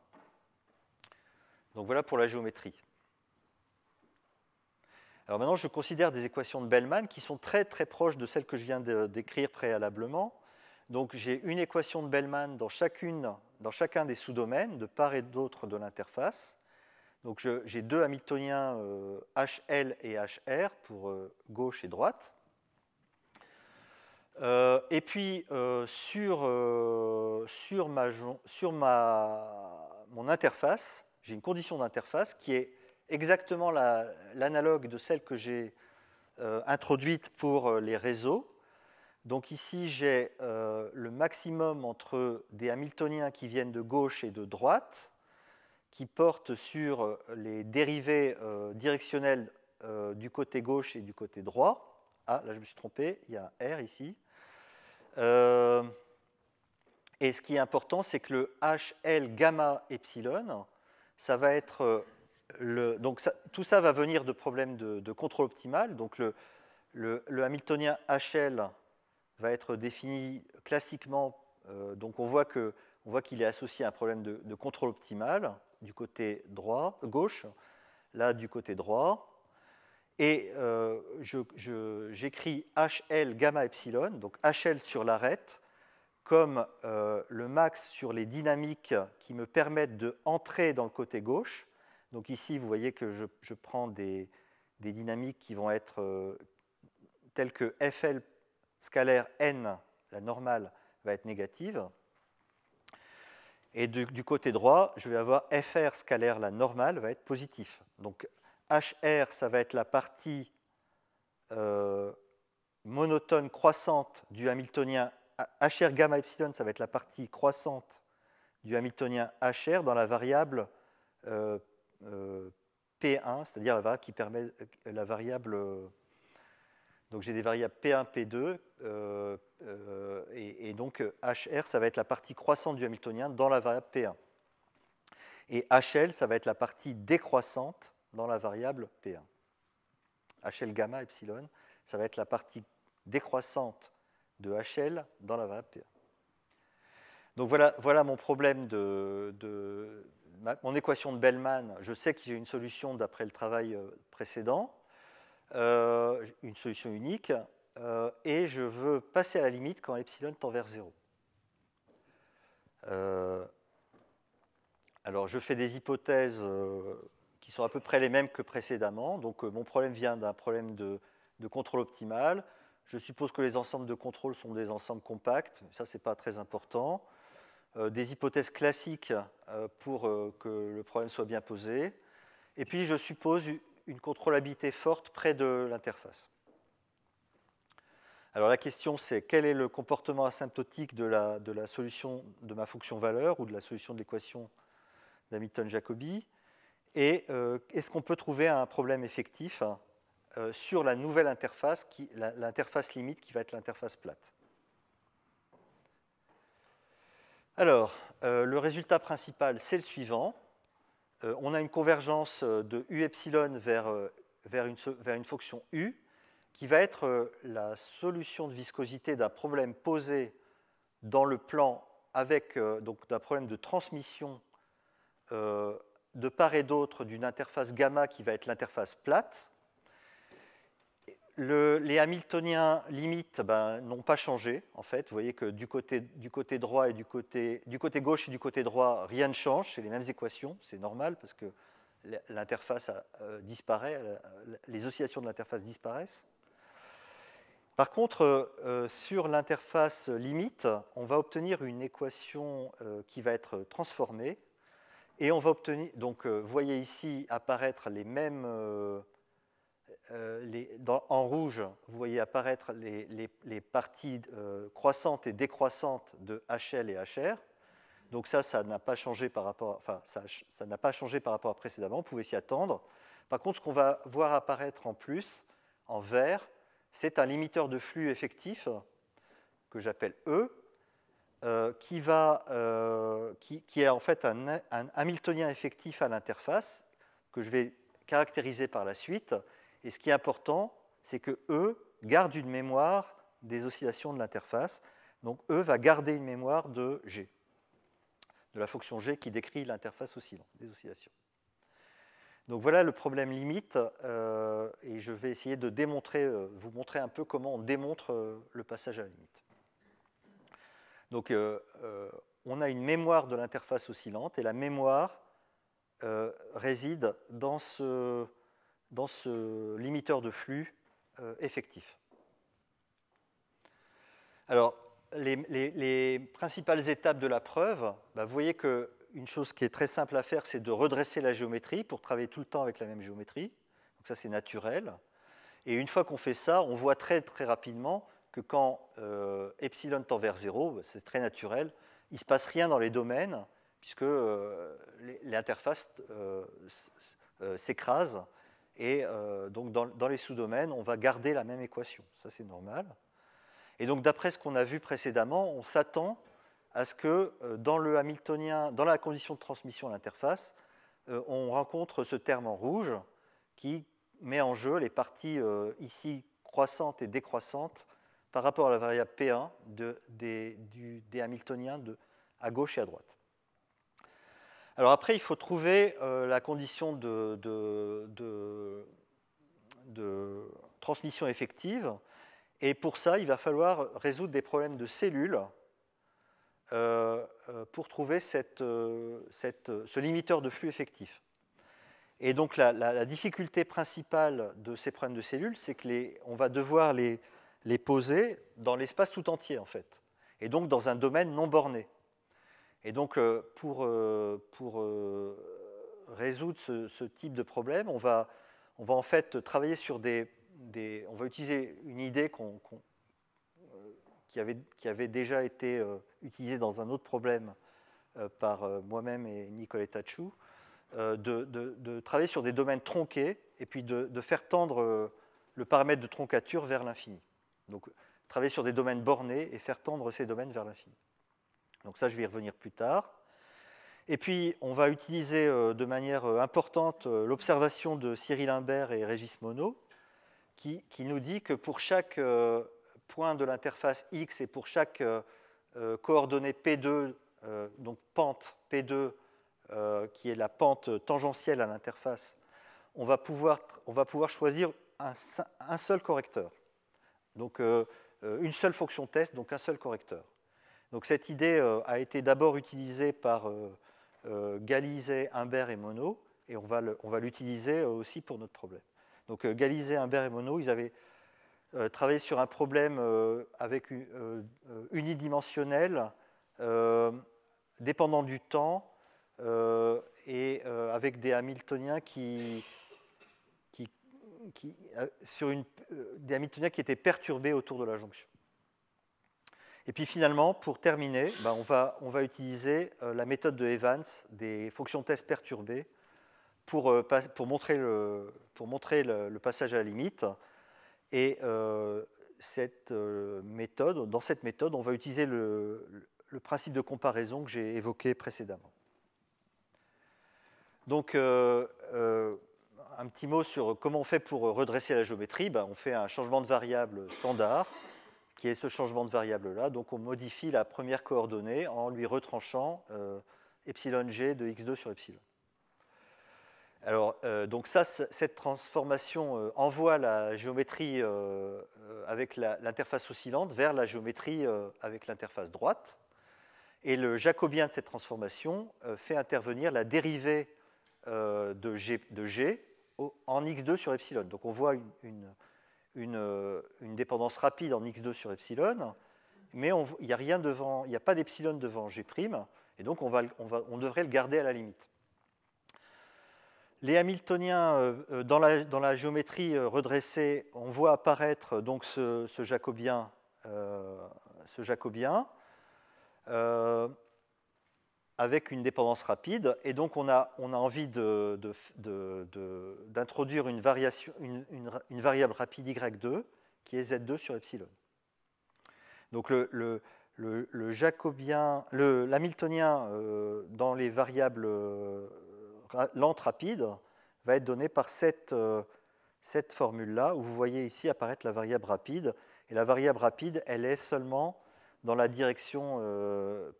Donc voilà pour la géométrie. Alors maintenant, je considère des équations de Bellman qui sont très très proches de celles que je viens d'écrire préalablement. Donc j'ai une équation de Bellman dans chacun des sous-domaines, de part et d'autre de l'interface. Donc j'ai deux Hamiltoniens HL et HR pour gauche et droite. Et puis sur mon interface, j'ai une condition d'interface qui est exactement l'analogue de celle que j'ai introduite pour les réseaux. Donc ici, j'ai le maximum entre des Hamiltoniens qui viennent de gauche et de droite, qui portent sur les dérivés directionnels du côté gauche et du côté droit. Ah, là je me suis trompé, il y a un R ici. Et ce qui est important, c'est que le HL gamma epsilon, ça va être tout ça va venir de problèmes de contrôle optimal. Donc le Hamiltonien HL va être défini classiquement. Donc on voit qu'il est associé à un problème de contrôle optimal du côté gauche, là du côté droit. Et j'écris HL gamma epsilon, donc HL sur l'arête, comme le max sur les dynamiques qui me permettent d'entrer dans le côté gauche. Donc ici, vous voyez que je prends des dynamiques qui vont être telles que FL scalaire n, la normale, va être négative. Et du côté droit, je vais avoir FR scalaire, la normale, va être positif. Donc HR, ça va être la partie monotone croissante du Hamiltonien. HR gamma epsilon, ça va être la partie croissante du Hamiltonien HR dans la variable P1, c'est-à-dire la variable qui permet la variable. Donc j'ai des variables P1, P2, et donc HR, ça va être la partie croissante du Hamiltonien dans la variable P1. Et HL, ça va être la partie décroissante dans la variable P1. HL gamma epsilon, ça va être la partie décroissante de HL dans la variable P1. Donc voilà mon problème mon équation de Bellman. Je sais que j'ai une solution d'après le travail précédent, une solution unique, et je veux passer à la limite quand epsilon tend vers 0. Alors je fais des hypothèses qui sont à peu près les mêmes que précédemment. Donc mon problème vient d'un problème de contrôle optimal. Je suppose que les ensembles de contrôle sont des ensembles compacts. Ça, ce n'est pas très important. Des hypothèses classiques pour que le problème soit bien posé. Et puis, je suppose une contrôlabilité forte près de l'interface. Alors la question c'est quel est le comportement asymptotique de la solution de ma fonction valeur ou de la solution de l'équation d'Hamilton-Jacobi, et est-ce qu'on peut trouver un problème effectif sur la nouvelle interface, l'interface limite qui va être l'interface plate. Alors, le résultat principal, c'est le suivant. On a une convergence de U epsilon vers une fonction U qui va être la solution de viscosité d'un problème posé dans le plan avec donc d'un problème de transmission de part et d'autre d'une interface gamma qui va être l'interface plate. Les Hamiltoniens limites n'ont pas changé, en fait. Vous voyez que du côté droit et du côté gauche et du côté droit, rien ne change, c'est les mêmes équations, c'est normal parce que l'interface disparaît, les oscillations de l'interface disparaissent. Par contre, sur l'interface limite, on va obtenir une équation qui va être transformée, et on va obtenir, donc vous voyez ici apparaître les mêmes... en rouge, vous voyez apparaître les parties croissantes et décroissantes de HL et HR. Donc ça n'a pas changé par rapport, ça n'a pas changé par rapport à précédemment. Vous pouvez s'y attendre. Par contre, ce qu'on va voir apparaître en plus, en vert, c'est un limiteur de flux effectif que j'appelle E, qui est en fait un Hamiltonien effectif à l'interface que je vais caractériser par la suite. Et ce qui est important, c'est que E garde une mémoire des oscillations de l'interface. Donc E va garder une mémoire de G, de la fonction G qui décrit l'interface oscillante, des oscillations. Donc voilà le problème limite, et je vais essayer de démontrer, vous montrer un peu comment on démontre le passage à la limite. Donc on a une mémoire de l'interface oscillante, et la mémoire réside dans ce limiteur de flux effectif. Alors, les principales étapes de la preuve, vous voyez qu'une chose qui est très simple à faire, c'est de redresser la géométrie pour travailler tout le temps avec la même géométrie. Donc ça, c'est naturel. Et une fois qu'on fait ça, on voit très, très rapidement que quand epsilon tend vers 0, c'est très naturel, il ne se passe rien dans les domaines, puisque l'interface s'écrase. Et donc dans les sous-domaines, on va garder la même équation. Ça, c'est normal. Et donc, d'après ce qu'on a vu précédemment, on s'attend à ce que dans le Hamiltonien, dans la condition de transmission à l'interface, on rencontre ce terme en rouge qui met en jeu les parties ici croissantes et décroissantes par rapport à la variable P1 des Hamiltoniens à gauche et à droite. Alors après, il faut trouver la condition de transmission effective. Et pour ça, il va falloir résoudre des problèmes de cellules pour trouver ce limiteur de flux effectif. Et donc la difficulté principale de ces problèmes de cellules, c'est qu'on va devoir les poser dans l'espace tout entier, en fait, et donc dans un domaine non borné. Et donc, pour résoudre ce type de problème, on va en fait travailler sur on va utiliser une idée qui avait déjà été utilisée dans un autre problème par moi-même et Nicoletta Chou, de travailler sur des domaines tronqués et puis de faire tendre le paramètre de troncature vers l'infini. Donc, travailler sur des domaines bornés et faire tendre ces domaines vers l'infini. Donc ça, je vais y revenir plus tard. Et puis, on va utiliser de manière importante l'observation de Cyril Imbert et Régis Monod, qui nous dit que pour chaque point de l'interface X et pour chaque coordonnée P2, donc pente P2, qui est la pente tangentielle à l'interface, on va pouvoir choisir un seul correcteur. Donc, une seule fonction test, donc un seul correcteur. Donc cette idée a été d'abord utilisée par Galizet, Imbert et Monod, et on va l'utiliser aussi pour notre problème. Donc Galizet, Imbert et Monod, ils avaient travaillé sur un problème avec unidimensionnel, dépendant du temps, et avec des Hamiltoniens qui sur des Hamiltoniens qui étaient perturbés autour de la jonction. Et puis finalement, pour terminer, on va utiliser la méthode de Evans des fonctions test perturbées pour montrer le passage à la limite. Et dans cette méthode, on va utiliser le principe de comparaison que j'ai évoqué précédemment. Donc, un petit mot sur comment on fait pour redresser la géométrie. On fait un changement de variable standard, qui est ce changement de variable-là. Donc, on modifie la première coordonnée en lui retranchant epsilon g de x2 sur epsilon. Alors, donc cette transformation envoie la géométrie avec l'interface oscillante vers la géométrie avec l'interface droite. Et le jacobien de cette transformation fait intervenir la dérivée de G en x2 sur epsilon. Donc, on voit une dépendance rapide en x2 sur epsilon, mais il n'y a rien devant, il n'y a pas d'epsilon devant G', et donc on devrait le garder à la limite. Les Hamiltoniens, dans la géométrie redressée, on voit apparaître donc ce jacobien, avec une dépendance rapide, et donc on a envie d'introduire une variable rapide y2 qui est z2 sur epsilon. Donc l'hamiltonien dans les variables lentes rapides va être donné par cette formule-là, où vous voyez ici apparaître la variable rapide, et la variable rapide, elle est seulement dans la direction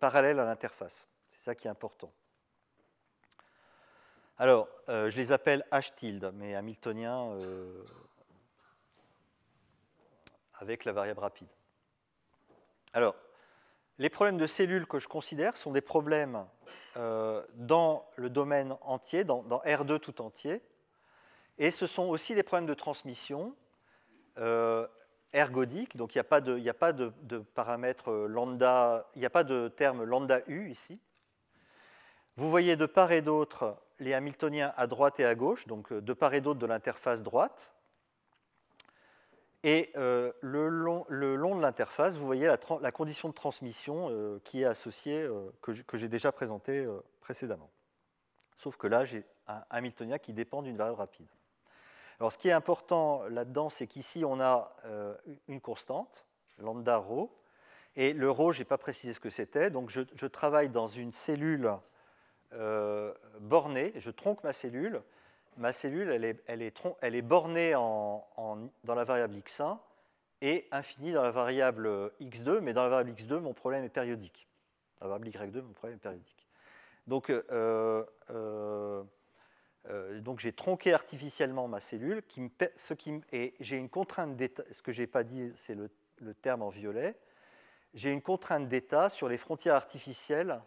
parallèle à l'interface. C'est ça qui est important. Alors, je les appelle H tilde, mais hamiltoniens avec la variable rapide. Alors, les problèmes de cellules que je considère sont des problèmes dans le domaine entier, dans R2 tout entier, et ce sont aussi des problèmes de transmission ergodiques, donc il n'y a pas de paramètre lambda, il n'y a pas de terme lambda U ici. Vous voyez de part et d'autre les Hamiltoniens à droite et à gauche, donc de part et d'autre de l'interface droite. Et le long de l'interface, vous voyez la condition de transmission qui est associée, que j'ai déjà présentée précédemment. Sauf que là, j'ai un Hamiltonien qui dépend d'une variable rapide. Alors, ce qui est important là-dedans, c'est qu'ici, on a une constante, lambda ρ, et le ρ, je n'ai pas précisé ce que c'était, donc je travaille dans une cellule bornée, je tronque ma cellule. Ma cellule, elle est bornée dans la variable x1 et infinie dans la variable x2, mais dans la variable x2, mon problème est périodique. Dans la variable y2, mon problème est périodique. Donc j'ai tronqué artificiellement ma cellule, et j'ai une contrainte d'état, ce que je n'ai pas dit, c'est le terme en violet, j'ai une contrainte d'état sur les frontières artificielles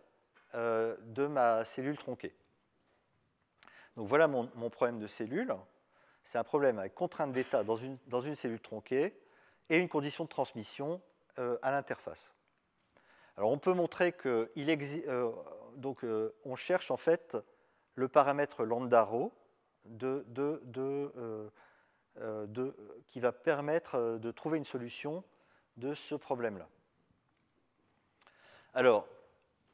de ma cellule tronquée. Donc voilà mon problème de cellule. C'est un problème avec contrainte d'état dans une cellule tronquée et une condition de transmission à l'interface. Alors on peut montrer que on cherche en fait le paramètre lambda ρ qui va permettre de trouver une solution de ce problème-là. Alors,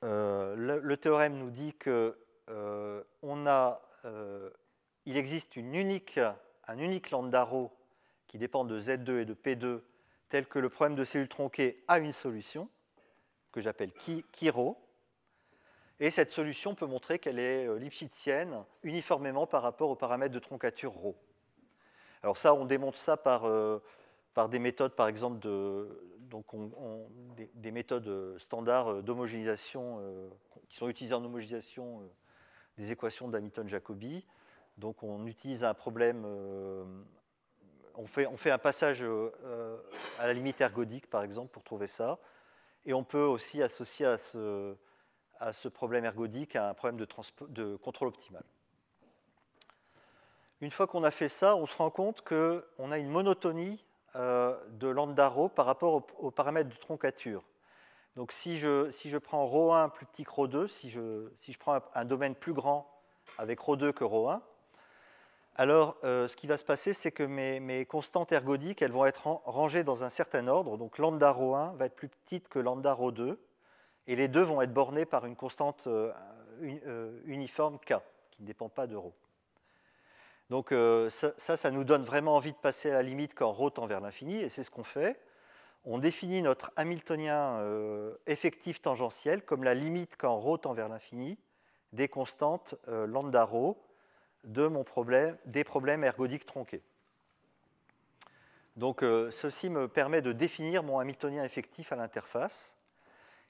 le théorème nous dit que il existe un unique lambda ρ qui dépend de Z2 et de P2, tel que le problème de cellule tronquée a une solution, que j'appelle chi ρ, et cette solution peut montrer qu'elle est lipschitzienne uniformément par rapport aux paramètres de troncature ρ. Alors ça, on démontre ça par des méthodes, par exemple, des méthodes standards d'homogénéisation qui sont utilisées en homogénéisation des équations d'Hamilton-Jacobi. Donc on utilise un problème, on fait un passage à la limite ergodique, par exemple, pour trouver ça. Et on peut aussi associer à ce problème ergodique un problème de contrôle optimal. Une fois qu'on a fait ça, on se rend compte qu'on a une monotonie de lambda ρ par rapport aux paramètres de troncature. Donc si je prends ρ1 plus petit que ρ2, si je prends un domaine plus grand avec ρ2 que ρ1, Alors, ce qui va se passer, c'est que mes constantes ergodiques, elles vont être rangées dans un certain ordre. Donc, lambda ρ1 va être plus petite que lambda ρ2. Et les deux vont être bornés par une constante uniforme k, qui ne dépend pas de ρ. Donc, ça nous donne vraiment envie de passer à la limite quand ρ tend vers l'infini. Et c'est ce qu'on fait. On définit notre Hamiltonien effectif tangentiel comme la limite quand ρ tend vers l'infini des constantes lambda ρ des problèmes ergodiques tronqués. Donc, ceci me permet de définir mon Hamiltonien effectif à l'interface.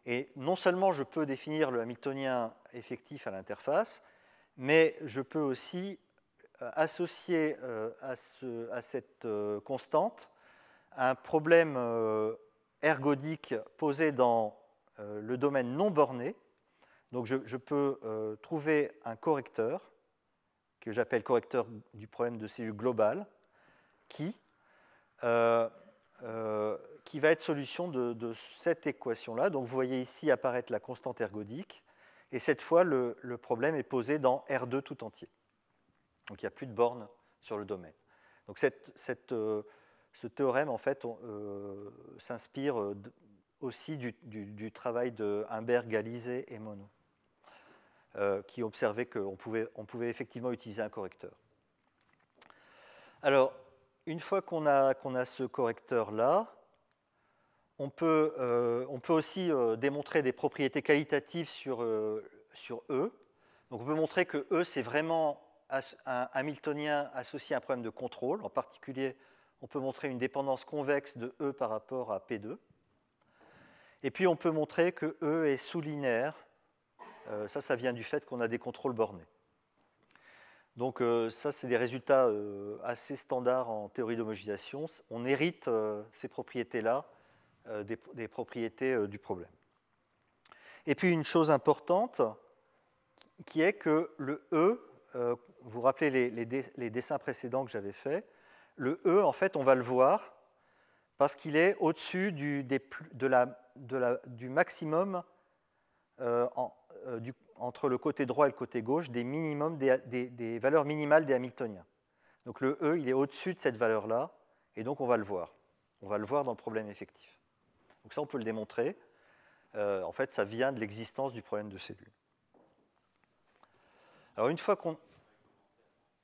Et non seulement je peux définir le Hamiltonien effectif à l'interface, mais je peux aussi associer à cette constante un problème ergodique posé dans le domaine non borné. Donc, je peux trouver un correcteur que j'appelle correcteur du problème de cellule globale, qui va être solution de cette équation-là. Donc vous voyez ici apparaître la constante ergodique, et cette fois le problème est posé dans R2 tout entier. Donc il n'y a plus de borne sur le domaine. Donc ce théorème, en fait, s'inspire aussi du travail de Humbert, Galizet et Monod, qui observaient qu'on pouvait effectivement utiliser un correcteur. Alors, une fois qu'on a ce correcteur-là, on peut aussi démontrer des propriétés qualitatives sur E. Donc, on peut montrer que E, c'est vraiment un Hamiltonien associé à un problème de contrôle. En particulier, on peut montrer une dépendance convexe de E par rapport à P2. Et puis, on peut montrer que E est sous-linéaire. Ça vient du fait qu'on a des contrôles bornés. Donc ça, c'est des résultats assez standards en théorie d'homogénéisation. On hérite ces propriétés-là des propriétés du problème. Et puis une chose importante, qui est que le E, vous vous rappelez les dessins précédents que j'avais faits, le E, en fait, on va le voir parce qu'il est au-dessus du maximum entre le côté droit et le côté gauche des valeurs minimales des Hamiltoniens. Donc le E, il est au-dessus de cette valeur-là, et donc on va le voir. On va le voir dans le problème effectif. Donc ça, on peut le démontrer. En fait, ça vient de l'existence du problème de cellule. Alors une fois qu'on...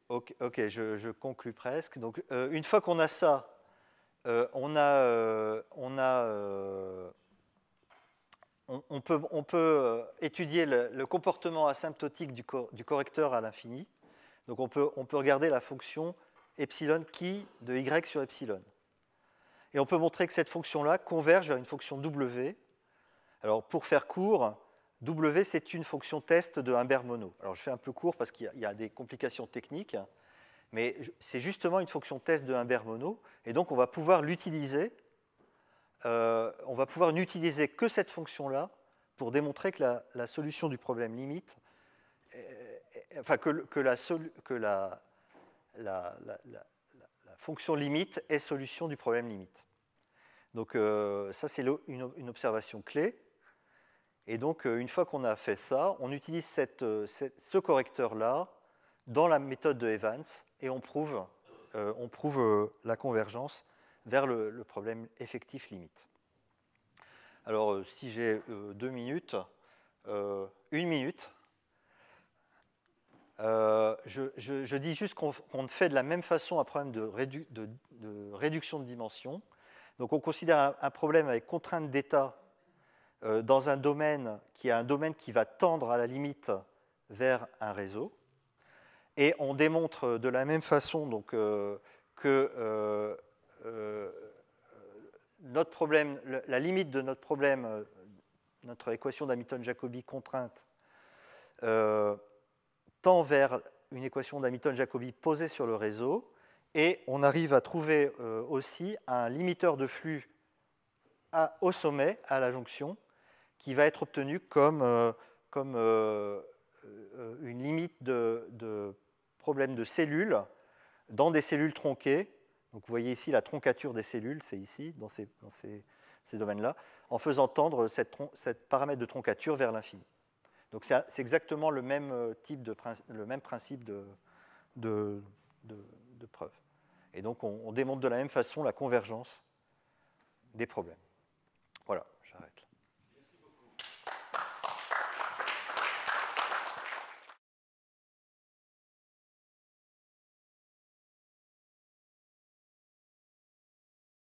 Ok, je conclus presque. Donc une fois qu'on a ça, on peut étudier le comportement asymptotique du correcteur à l'infini. Donc on peut regarder la fonction epsilon qui de y sur epsilon. Et on peut montrer que cette fonction-là converge vers une fonction w. Alors pour faire court, w c'est une fonction test de Humbert-Monod. Alors je fais un peu court parce qu'il y a des complications techniques, mais c'est justement une fonction test de Humbert-Monod, et donc on va pouvoir l'utiliser. On va pouvoir n'utiliser que cette fonction-là pour démontrer que la solution du problème limite, enfin que la fonction limite est solution du problème limite. Donc ça, c'est une observation clé. Et donc, une fois qu'on a fait ça, on utilise ce correcteur-là dans la méthode de Evans, et on prouve la convergence vers le problème effectif limite. Alors, si j'ai 2 minutes, 1 minute, je dis juste qu'on fait de la même façon un problème de réduction de dimension. Donc, on considère un problème avec contrainte d'état dans un domaine qui est un domaine qui va tendre à la limite vers un réseau. Et on démontre de la même façon donc, que notre problème, la limite de notre problème, notre équation d'Hamilton-Jacobi contrainte, tend vers une équation d'Hamilton-Jacobi posée sur le réseau, et on arrive à trouver aussi un limiteur de flux au sommet, à la jonction, qui va être obtenu comme une limite de problème de cellules dans des cellules tronquées. Donc vous voyez ici la troncature des cellules, c'est ici, dans ces domaines-là, en faisant tendre cette paramètre de troncature vers l'infini. Donc c'est exactement le même principe de de preuves. Et donc on démontre de la même façon la convergence des problèmes. Voilà.